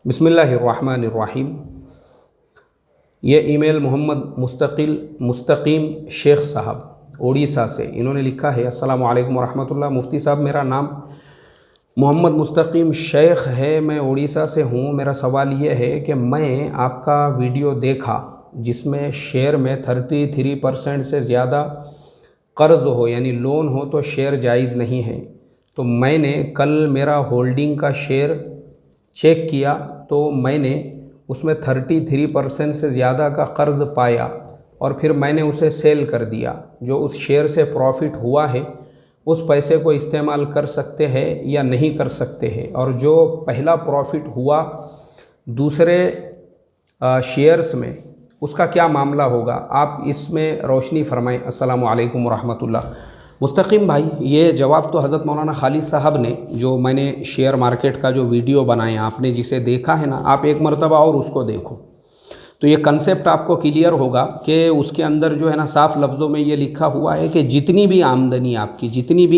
बिस्मिल्लाहिर्रहमानिर्रहीम। ये ईमेल मोहम्मद मुस्तकीम शेख साहब उड़ीसा से इन्होंने लिखा है, अस्सलामु अलैकुम वरहमतुल्लाह। मुफ्ती साहब, मेरा नाम मोहम्मद मुस्तकीम शेख है, मैं उड़ीसा से हूँ। मेरा सवाल ये है कि मैं आपका वीडियो देखा जिसमें शेयर में 33% से ज़्यादा कर्ज़ हो यानी लोन हो तो शेयर जायज़ नहीं है। तो मैंने कल मेरा होल्डिंग का शेयर चेक किया तो मैंने उसमें 33% से ज़्यादा का कर्ज़ पाया और फिर मैंने उसे सेल कर दिया। जो उस शेयर से प्रॉफिट हुआ है उस पैसे को इस्तेमाल कर सकते हैं या नहीं कर सकते हैं, और जो पहला प्रॉफिट हुआ दूसरे शेयर्स में उसका क्या मामला होगा, आप इसमें रोशनी फरमाएं। अस्सलामु अलैकुम वरहमतुल्लाह। मुस्तकीम भाई, ये जवाब तो हज़रत मौलाना खालिद साहब ने, जो मैंने शेयर मार्केट का जो वीडियो बनाया आपने जिसे देखा है ना, आप एक मरतबा और उसको देखो तो ये कंसेप्ट आपको क्लियर होगा कि उसके अंदर जो है ना साफ़ लफ्ज़ों में ये लिखा हुआ है कि जितनी भी आमदनी आपकी, जितनी भी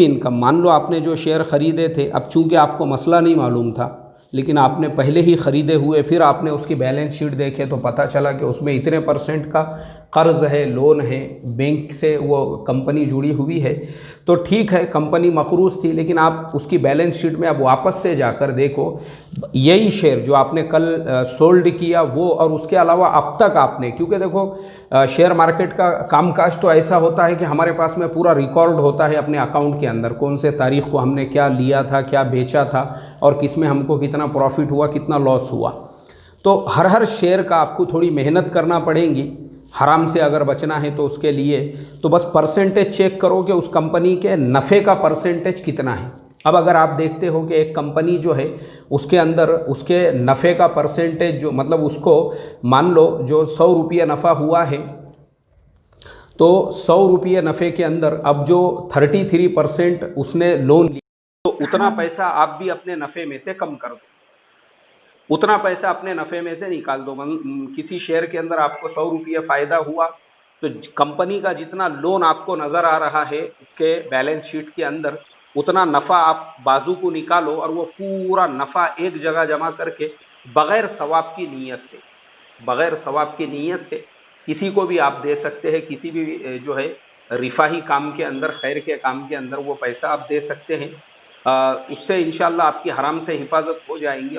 इनकम, मान लो आपने जो शेयर ख़रीदे थे, अब चूँकि आपको मसला नहीं मालूम था लेकिन आपने पहले ही ख़रीदे हुए, फिर आपने उसकी बैलेंस शीट देखे तो पता चला कि उसमें इतने % का कर्ज़ है, लोन है, बैंक से वो कंपनी जुड़ी हुई है। तो ठीक है, कंपनी मकरूज़ थी, लेकिन आप उसकी बैलेंस शीट में अब वापस से जाकर देखो, यही शेयर जो आपने कल सोल्ड किया वो, और उसके अलावा अब तक आपने, क्योंकि देखो शेयर मार्केट का कामकाज तो ऐसा होता है कि हमारे पास में पूरा रिकॉर्ड होता है अपने अकाउंट के अंदर, कौन से तारीख़ को हमने क्या लिया था, क्या बेचा था और किस में हमको कितना प्रॉफिट हुआ, कितना लॉस हुआ। तो हर शेयर का आपको थोड़ी मेहनत करना पड़ेगी, हराम से अगर बचना है तो उसके लिए तो बस परसेंटेज चेक करो कि उस कंपनी के नफ़े का परसेंटेज कितना है। अब अगर आप देखते हो कि एक कंपनी जो है उसके अंदर उसके नफ़े का परसेंटेज, जो मतलब उसको मान लो जो 100 रुपये नफ़ा हुआ है, तो 100 रुपये नफ़े के अंदर अब जो 33% उसने लोन लिया, तो उतना पैसा आप भी अपने नफ़े में से कम कर दो, उतना पैसा अपने नफ़े में से निकाल दो। किसी शेयर के अंदर आपको 100 रुपये फ़ायदा हुआ तो कंपनी का जितना लोन आपको नज़र आ रहा है उसके बैलेंस शीट के अंदर, उतना नफ़ा आप बाजू को निकालो और वो पूरा नफ़ा एक जगह जमा करके बग़ैर सवाब की नीयत से किसी को भी आप दे सकते हैं। किसी भी जो है रिफाही काम के अंदर, खैर के काम के अंदर वो पैसा आप दे सकते हैं। उससे इंशाअल्लाह आपकी हराम से हिफाजत हो जाएंगी।